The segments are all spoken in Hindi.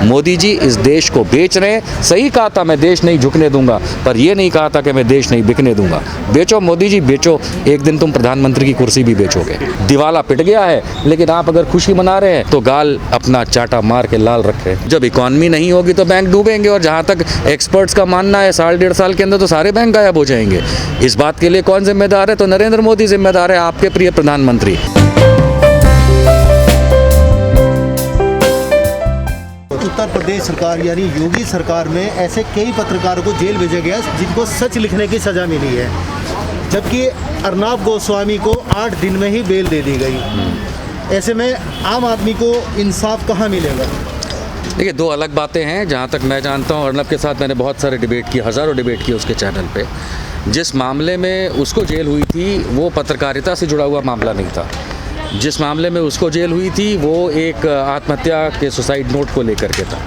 मोदी जी इस देश को बेच रहे हैं। सही कहा था, मैं देश नहीं झुकने दूंगा, पर यह नहीं कहा था कि मैं देश नहीं बिकने दूंगा। बेचो मोदी जी, बेचो, एक दिन तुम प्रधानमंत्री की कुर्सी भी बेचोगे। दिवाला पिट गया है, लेकिन आप अगर खुशी मना रहे हैं तो गाल अपना चाटा मार के लाल रखे। जब इकॉनमी नहीं होगी तो बैंक डूबेंगे, और जहां तक एक्सपर्ट्स का मानना है साल डेढ़ साल के अंदर तो सारे बैंक गायब हो जाएंगे। इस बात के लिए कौन जिम्मेदार है? तो नरेंद्र मोदी जिम्मेदार है, आपके प्रिय प्रधानमंत्री। उत्तर प्रदेश सरकार यानी योगी सरकार में ऐसे कई पत्रकारों को जेल भेजा गया जिनको सच लिखने की सज़ा मिली है, जबकि अर्नब गोस्वामी को 8 दिन में ही बेल दे दी गई। ऐसे में आम आदमी को इंसाफ कहाँ मिलेगा? देखिए, दो अलग बातें हैं। जहाँ तक मैं जानता हूँ, अर्नब के साथ मैंने बहुत सारे डिबेट किए, हज़ारों डिबेट किए उसके चैनल पे। जिस मामले में उसको जेल हुई थी वो पत्रकारिता से जुड़ा हुआ मामला नहीं था। जिस मामले में उसको जेल हुई थी वो एक आत्महत्या के सुसाइड नोट को लेकर के था।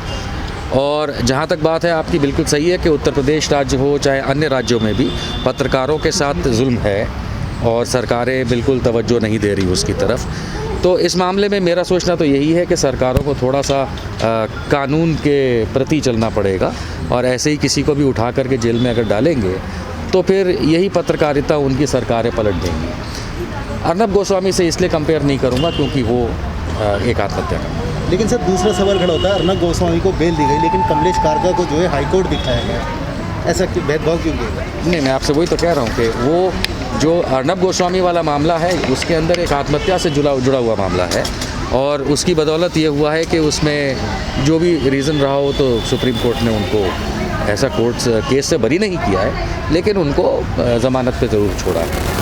और जहाँ तक बात है आपकी, बिल्कुल सही है कि उत्तर प्रदेश राज्य हो चाहे अन्य राज्यों में भी पत्रकारों के साथ जुल्म है और सरकारें बिल्कुल तवज्जो नहीं दे रही उसकी तरफ। तो इस मामले में मेरा सोचना तो यही है कि सरकारों को थोड़ा सा कानून के प्रति चलना पड़ेगा, और ऐसे ही किसी को भी उठा करके जेल में अगर डालेंगे तो फिर यही पत्रकारिता उनकी सरकारें पलट देंगी। अर्नब गोस्वामी से इसलिए कंपेयर नहीं करूंगा क्योंकि वो एक आत्महत्या का। लेकिन सर, दूसरा सवाल खड़ा होता है, अर्नब गोस्वामी को बेल दी गई लेकिन कमलेश कारका को जो है हाईकोर्ट दिखाया गया, ऐसा क्यों, भेदभाव क्यों किया गया? नहीं, मैं आपसे वही तो कह रहा हूँ कि वो जो अर्नब गोस्वामी वाला मामला है उसके अंदर एक आत्महत्या से जुड़ा हुआ मामला है, और उसकी बदौलत ये हुआ है कि उसमें जो भी रीज़न रहा हो तो सुप्रीम कोर्ट ने उनको ऐसा कोर्ट केस से बरी नहीं किया है, लेकिन उनको ज़मानत पे ज़रूर छोड़ा है।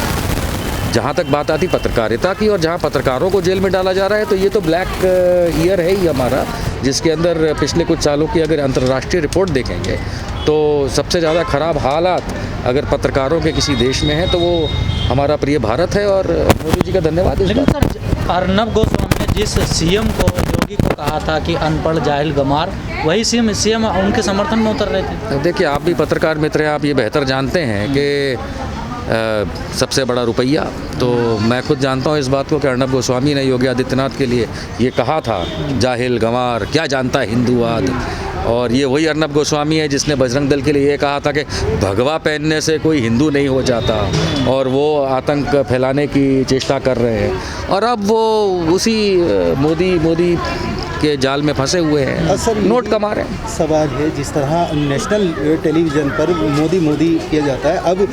जहाँ तक बात आती पत्रकारिता की और जहाँ पत्रकारों को जेल में डाला जा रहा है, तो ये तो ब्लैक ईयर है ही हमारा, जिसके अंदर पिछले कुछ सालों की अगर अंतर्राष्ट्रीय रिपोर्ट देखेंगे तो सबसे ज़्यादा ख़राब हालात अगर पत्रकारों के किसी देश में है तो वो हमारा प्रिय भारत है, और मोदी जी का धन्यवाद। लेकिन सर, अर्नब गोस्वामी ने जिस सीएम को, योगी को कहा था कि अनपढ़ जाहिल गंवार, वही सीएम उनके समर्थन में उतर रहे थे। देखिए, आप भी पत्रकार मित्र हैं, आप ये बेहतर जानते हैं कि सबसे बड़ा रुपया, तो मैं खुद जानता हूँ इस बात को कि अर्नब गोस्वामी ने योगी आदित्यनाथ के लिए ये कहा था, जाहिल गंवार क्या जानता है हिंदूवाद। और ये वही अर्नब गोस्वामी है जिसने बजरंग दल के लिए ये कहा था कि भगवा पहनने से कोई हिंदू नहीं हो जाता, और वो आतंक फैलाने की चेष्टा कर रहे हैं, और अब वो उसी मोदी के जाल में फंसे हुए हैं, नोट कमा रहे हैं। सवाल है, जिस तरह नेशनल टेलीविज़न पर मोदी किया जाता है, अब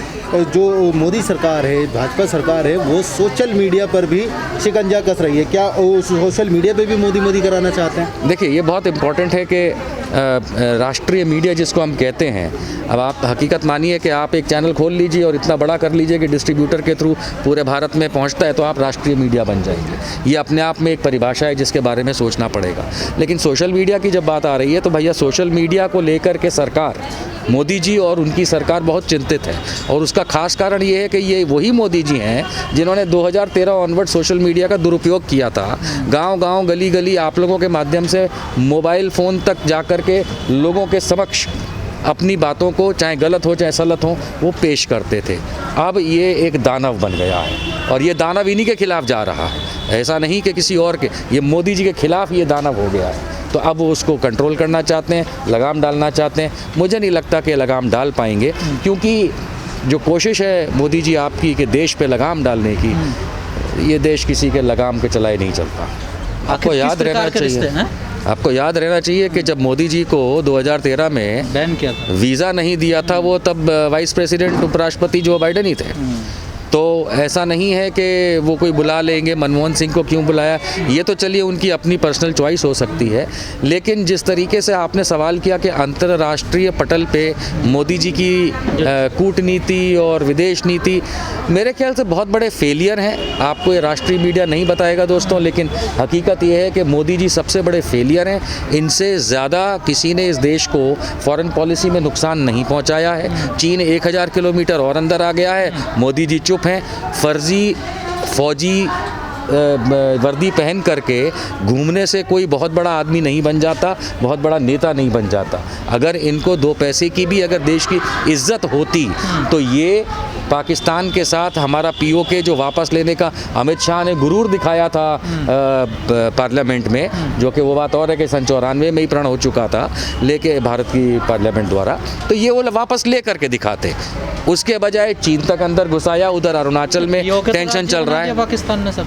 जो मोदी सरकार है, भाजपा सरकार है, वो सोशल मीडिया पर भी शिकंजा कस रही है। क्या वो सोशल मीडिया पे भी मोदी कराना चाहते हैं? देखिए, ये बहुत इम्पोर्टेंट है कि राष्ट्रीय मीडिया जिसको हम कहते हैं, अब आप हकीकत मानिए कि आप एक चैनल खोल लीजिए और इतना बड़ा कर लीजिए कि डिस्ट्रीब्यूटर के थ्रू पूरे भारत में पहुंचता है, तो आप राष्ट्रीय मीडिया बन जाएंगे। ये अपने आप में एक परिभाषा है जिसके बारे में सोचना पड़ेगा। लेकिन सोशल मीडिया की जब बात आ रही है तो भैया, सोशल मीडिया को लेकर के सरकार, मोदी जी और उनकी सरकार बहुत चिंतित है, और उसका खास कारण ये है कि ये वही मोदी जी हैं जिन्होंने 2013 ऑनवर्ड सोशल मीडिया का दुरुपयोग किया था। गांव-गांव, गली-गली आप लोगों के माध्यम से मोबाइल फ़ोन तक जाकर के लोगों के समक्ष अपनी बातों को, चाहे गलत हो चाहे सलत हो, वो पेश करते थे। अब ये एक दानव बन गया है, और ये दानव इन्हीं के खिलाफ जा रहा है, ऐसा नहीं कि किसी और के, ये मोदी जी के खिलाफ ये दानव हो गया है। तो अब वो उसको कंट्रोल करना चाहते हैं, लगाम डालना चाहते हैं। मुझे नहीं लगता कि लगाम डाल पाएंगे, क्योंकि जो कोशिश है मोदी जी आपकी कि देश पे लगाम डालने की, ये देश किसी के लगाम पे चलाए नहीं चलता। आपको याद रहना चाहिए कि जब मोदी जी को 2013 में बैन किया था, वीज़ा नहीं दिया था, वो तब वाइस प्रेसिडेंट उपराष्ट्रपति जो बाइडेन ही थे। तो ऐसा नहीं है कि वो कोई बुला लेंगे, मनमोहन सिंह को क्यों बुलाया, ये तो चलिए उनकी अपनी पर्सनल चॉइस हो सकती है। लेकिन जिस तरीके से आपने सवाल किया कि अंतर्राष्ट्रीय पटल पे मोदी जी की कूटनीति और विदेश नीति, मेरे ख्याल से बहुत बड़े फेलियर हैं। आपको ये राष्ट्रीय मीडिया नहीं बताएगा दोस्तों, लेकिन हकीकत ये है कि मोदी जी सबसे बड़े फेलियर हैं। इनसे ज़्यादा किसी ने इस देश को फॉरेन पॉलिसी में नुकसान नहीं पहुँचाया है। चीन 1000 किलोमीटर और अंदर आ गया है, मोदी जी चुप हैं। फर्जी फौजी वर्दी पहन करके घूमने से कोई बहुत बड़ा आदमी नहीं बन जाता, बहुत बड़ा नेता नहीं बन जाता। अगर इनको 2 पैसे की भी अगर देश की इज्जत होती तो ये पाकिस्तान के साथ हमारा पीओके जो वापस लेने का अमित शाह ने गुरूर दिखाया था पार्लियामेंट में, जो कि वो बात और है कि सन 94 में ही प्रण हो चुका था लेके भारत की पार्लियामेंट द्वारा, तो ये वो वापस ले करके दिखाते। उसके बजाय चीन तक अंदर घुसाया, उधर अरुणाचल में टेंशन चल रहा है। पाकिस्तान ने सर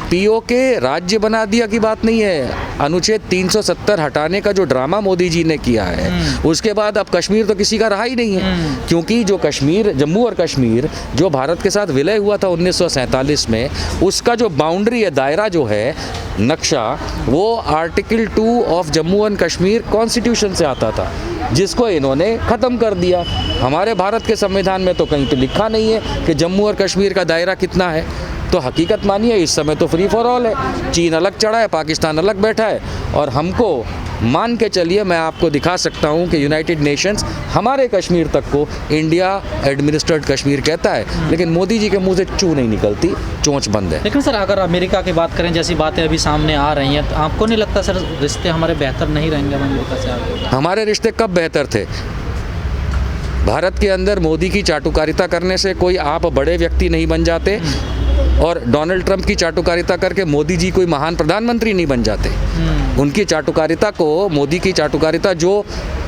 पीओके राज्य बना दिया की बात नहीं है, अनुच्छेद 370 हटाने का जो ड्रामा मोदी जी ने किया है उसके बाद अब कश्मीर तो किसी का रहा ही नहीं है, क्योंकि जो कश्मीर, जम्मू और कश्मीर जो भारत के साथ विलय हुआ था 1947 में, उसका जो बाउंड्री है, दायरा जो है, नक्शा, वो article 2 of Jammu and Kashmir constitution से आता था, जिसको इन्होंने ख़त्म कर दिया। हमारे भारत के संविधान में तो कहीं पे लिखा नहीं है कि जम्मू और कश्मीर का दायरा कितना है। तो हकीकत मानिए इस समय तो फ्री फॉर ऑल है, चीन अलग चढ़ा है, पाकिस्तान अलग बैठा है, और हमको मान के चलिए, मैं आपको दिखा सकता हूँ कि यूनाइटेड नेशंस हमारे कश्मीर तक को इंडिया एडमिनिस्ट्रेड कश्मीर कहता है, लेकिन मोदी जी के मुंह से चू नहीं निकलती, चोंच बंद है। लेकिन सर अगर अमेरिका की बात करें, जैसी बातें अभी सामने आ रही हैं, तो आपको नहीं लगता सर रिश्ते हमारे बेहतर नहीं रहेंगे अमेरिका से आगे? हमारे रिश्ते कब बेहतर थे? भारत के अंदर मोदी की चाटुकारिता करने से कोई आप बड़े व्यक्ति नहीं बन जाते, और डोनाल्ड ट्रंप की चाटुकारिता करके मोदी जी कोई महान प्रधानमंत्री नहीं बन जाते। उनकी चाटुकारिता को, मोदी की चाटुकारिता जो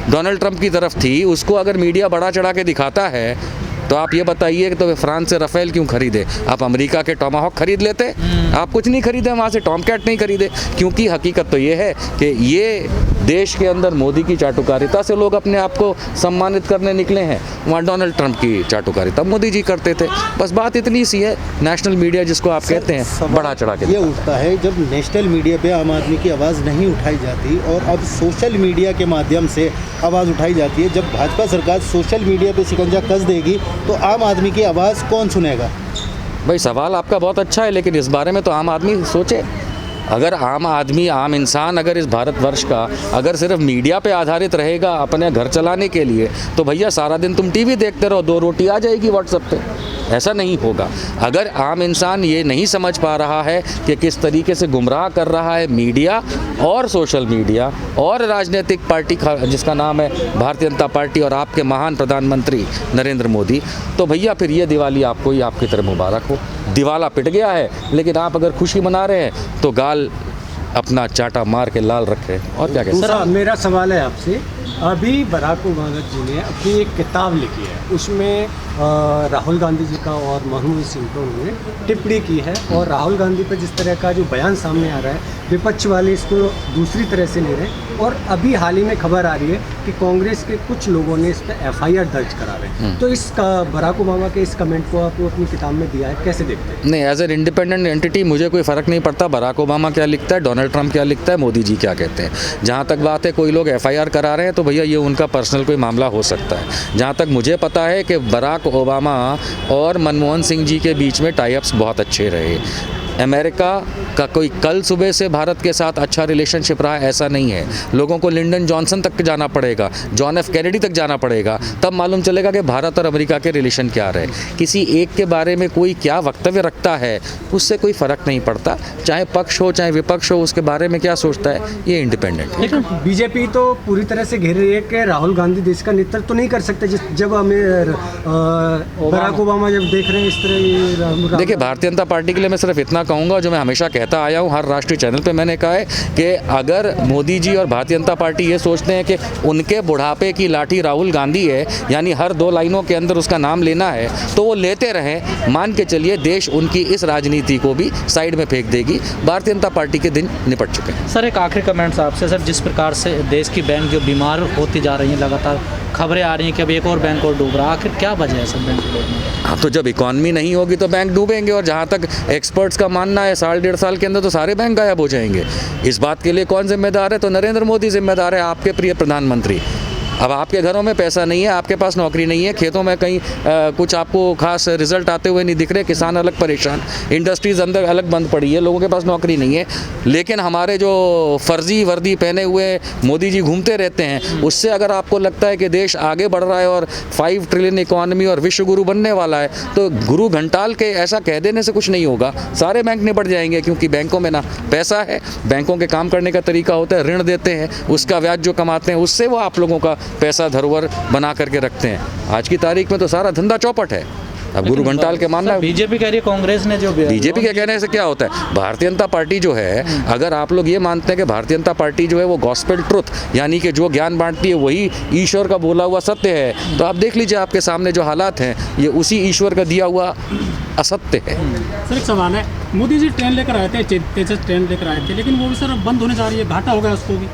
डोनाल्ड ट्रंप की तरफ थी, उसको अगर मीडिया बढ़ा चढ़ा के दिखाता है, तो आप ये बताइए कि तो फ्रांस से राफेल क्यों खरीदे? आप अमेरिका के टॉमाहॉक खरीद लेते? आप कुछ नहीं खरीदे वहाँ से, टॉमकैट नहीं खरीदे, क्योंकि हकीकत तो ये है कि ये देश के अंदर मोदी की चाटुकारिता से लोग अपने आप को सम्मानित करने निकले हैं। वहाँ डोनाल्ड ट्रंप की चाटुकारिता मोदी जी करते थे। बस बात इतनी सी है, नेशनल मीडिया जिसको आप कहते हैं बढ़ा चढ़ा के ये उठता है जब नेशनल मीडिया पे आम आदमी की आवाज़ नहीं उठाई जाती, और अब सोशल मीडिया के माध्यम से आवाज़ उठाई जाती है। जब भाजपा सरकार सोशल मीडिया पे शिकंजा कस देगी तो आम आदमी की आवाज़ कौन सुनेगा? भाई सवाल आपका बहुत अच्छा है, लेकिन इस बारे में तो आम आदमी सोचे। अगर आम आदमी, आम इंसान अगर इस भारतवर्ष का अगर सिर्फ मीडिया पे आधारित रहेगा अपने घर चलाने के लिए, तो भैया सारा दिन तुम टीवी देखते रहो, 2 रोटी आ जाएगी व्हाट्सएप पे। ऐसा नहीं होगा। अगर आम इंसान ये नहीं समझ पा रहा है कि किस तरीके से गुमराह कर रहा है मीडिया और सोशल मीडिया और राजनीतिक पार्टी जिसका नाम है भारतीय जनता पार्टी और आपके महान प्रधानमंत्री नरेंद्र मोदी, तो भैया फिर ये दिवाली आपको ही आपकी तरह मुबारक हो। दिवाला पिट गया है, लेकिन आप अगर खुशी मना रहे हैं तो गाल अपना चाटा मार के लाल रखे। और क्या कहते हैं? सर मेरा सवाल है आपसे, अभी बराक ओबामा जी ने अपनी एक किताब लिखी है, उसमें राहुल गांधी जी का और मनमोहन सिंह को उन्होंने टिप्पणी की है, और राहुल गांधी पर जिस तरह का जो बयान सामने आ रहा है, विपक्ष वाले इसको दूसरी तरह से ले रहे हैं, और अभी हाल ही में खबर आ रही है कि कांग्रेस के कुछ लोगों ने इस पर FIR दर्ज करा रहे हैं। तो इस बराक ओबामा के इस कमेंट को आप अपनी किताब में दिया है, कैसे देखते हैं? नहीं, एज एन इंडिपेंडेंट एंटिटी मुझे कोई फ़र्क नहीं पड़ता बराक ओबामा क्या लिखता है, डोनाल्ड ट्रंप क्या लिखता है, मोदी जी क्या कहते हैं। जहाँ तक बात है कोई लोग FIR करा रहे हैं तो भैया ये उनका पर्सनल कोई मामला हो सकता है। जहाँ तक मुझे पता है कि बराक ओबामा और मनमोहन सिंह जी के बीच में टाई अप्स बहुत अच्छे रहे। अमेरिका का कोई कल सुबह से भारत के साथ अच्छा रिलेशनशिप रहा ऐसा नहीं है। लोगों को लिंडन जॉनसन तक जाना पड़ेगा, जॉन F कैनेडी तक जाना पड़ेगा, तब मालूम चलेगा कि भारत और अमेरिका के रिलेशन क्या रहे। किसी एक के बारे में कोई क्या वक्तव्य रखता है उससे कोई फ़र्क नहीं पड़ता, चाहे पक्ष हो चाहे विपक्ष हो, उसके बारे में क्या सोचता है ये इंडिपेंडेंट है। लेकिन बीजेपी तो पूरी तरह से घेर रही है कि राहुल गांधी देश का नेतृत्व तो नहीं कर सकते, जब हमें बराक ओबामा जब देख रहे हैं इस तरह। देखिए, भारतीय जनता पार्टी के लिए मैं सिर्फ इतना कहूँगा जो मैं हमेशा कहता आया हूँ, हर राष्ट्रीय चैनल पे मैंने कहा है कि अगर मोदी जी और भारतीय जनता पार्टी ये सोचते हैं कि उनके बुढ़ापे की लाठी राहुल गांधी है, यानी हर 2 लाइनों के अंदर उसका नाम लेना है, तो वो लेते रहें। मान के चलिए देश उनकी इस राजनीति को भी साइड में फेंक देगी। भारतीय जनता पार्टी के दिन निपट चुके हैं। सर एक आखिरी कमेंट्स आपसे सर, जिस प्रकार से देश की बैंक जो बीमार होती जा रही हैं, लगातार खबरें आ रही हैं कि अब एक और बैंक और डूब रहा, आखिर क्या वजह है सर बैंक डूबने? हाँ, तो जब इकॉनमी नहीं होगी तो बैंक डूबेंगे, और जहाँ तक एक्सपर्ट्स का मानना है 1.5 साल के अंदर तो सारे बैंक गायब हो जाएंगे। इस बात के लिए कौन जिम्मेदार है? तो नरेंद्र मोदी जिम्मेदार है, आपके प्रिय प्रधानमंत्री। अब आपके घरों में पैसा नहीं है, आपके पास नौकरी नहीं है, खेतों में कहीं कुछ आपको खास रिजल्ट आते हुए नहीं दिख रहे, किसान अलग परेशान, इंडस्ट्रीज़ अंदर अलग बंद पड़ी है, लोगों के पास नौकरी नहीं है। लेकिन हमारे जो फर्जी वर्दी पहने हुए मोदी जी घूमते रहते हैं, उससे अगर आपको लगता है कि देश आगे बढ़ रहा है और 5 ट्रिलियन इकॉनमी और विश्व गुरु बनने वाला है, तो गुरु घंटाल के ऐसा कह देने से कुछ नहीं होगा। सारे बैंक निपट जाएंगे, क्योंकि बैंकों में ना पैसा है, बैंकों के काम करने का तरीका होता है ऋण देते हैं, उसका ब्याज जो कमाते हैं उससे वो आप लोगों का पैसा धरोहर बना करके रखते हैं। आज की तारीख में तो सारा धंधा चौपट है। अब गुरु घंटाल के मानना, बीजेपी कह रही है कांग्रेस ने जो बीजेपी के कहने से क्या होता है, भारतीय जनता पार्टी जो है, अगर आप लोग ये मानते हैं कि भारतीय जनता पार्टी जो है वो गॉस्पेल ट्रुथ यानी कि जो ज्ञान बांटती है वही ईश्वर का बोला हुआ सत्य है, तो आप देख लीजिए आपके सामने जो हालात हैं ये उसी ईश्वर का दिया हुआ असत्य है। सर एक सवाल है, मोदी जी ट्रेन लेकर आए थे, तेजस ट्रेन लेकर आए थे, लेकिन वो भी सर बंद होने जा रही है, घाटा हो गया उसको भी।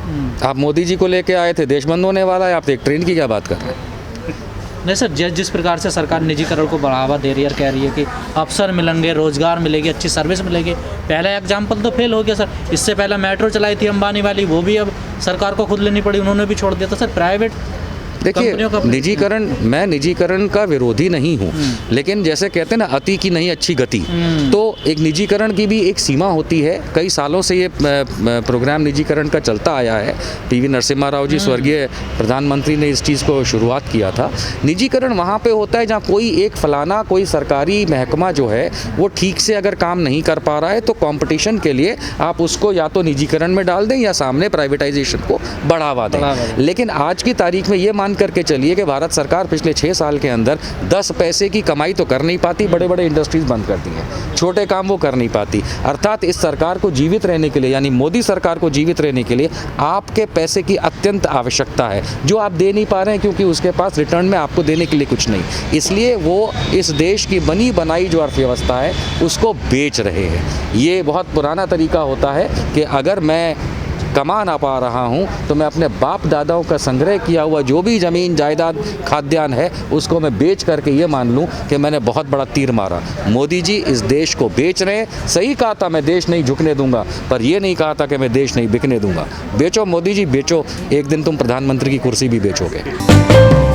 आप मोदी जी को लेके आए थे, देश बंद होने वाला है, आप एक ट्रेन की क्या बात कर रहे हैं? नहीं सर, जिस प्रकार से सरकार निजीकरण को बढ़ावा दे रही है, कह रही है कि अवसर मिलेंगे, रोजगार मिलेगी, अच्छी सर्विस मिलेगी। पहला एग्जाम्पल तो फेल हो गया सर। इससे पहले मेट्रो चलाई थी अंबानी वाली, वो भी अब सरकार को खुद लेनी पड़ी, उन्होंने भी छोड़ दिया। तो सर प्राइवेट देखिए, निजीकरण, मैं निजीकरण का विरोधी नहीं हूँ, लेकिन जैसे कहते हैं ना अति की नहीं अच्छी गति, तो एक निजीकरण की भी एक सीमा होती है। कई सालों से ये प्रोग्राम निजीकरण का चलता आया है। पीवी नरसिम्हा राव जी स्वर्गीय प्रधानमंत्री ने इस चीज़ को शुरुआत किया था। निजीकरण वहाँ पे होता है जहाँ कोई एक फलाना कोई सरकारी महकमा जो है वो ठीक से अगर काम नहीं कर पा रहा है, तो कंपटीशन के लिए आप उसको या तो निजीकरण में डाल दें या सामने प्राइवेटाइजेशन को बढ़ावा दें। लेकिन आज की तारीख में ये करके चलिए कि भारत सरकार पिछले 6 साल के अंदर 10 पैसे की कमाई तो कर नहीं पाती, बड़े बड़े इंडस्ट्रीज बंद करती हैं, छोटे काम वो कर नहीं पाती। अर्थात इस सरकार को जीवित रहने के लिए, यानी मोदी सरकार को जीवित रहने के लिए आपके पैसे की अत्यंत आवश्यकता है, जो आप दे नहीं पा रहे हैं क्योंकि उसके पास रिटर्न में आपको देने के लिए कुछ नहीं। इसलिए वो इस देश की बनी बनाई जो अर्थव्यवस्था है उसको बेच रहे हैं। ये बहुत पुराना तरीका होता है कि अगर मैं कमा ना पा रहा हूँ तो मैं अपने बाप दादाओं का संग्रह किया हुआ जो भी ज़मीन जायदाद खाद्यान्न है उसको मैं बेच करके ये मान लूँ कि मैंने बहुत बड़ा तीर मारा। मोदी जी इस देश को बेच रहे हैं। सही कहा था मैं देश नहीं झुकने दूंगा, पर ये नहीं कहा था कि मैं देश नहीं बिकने दूंगा। बेचो मोदी जी बेचो, एक दिन तुम प्रधानमंत्री की कुर्सी भी बेचोगे।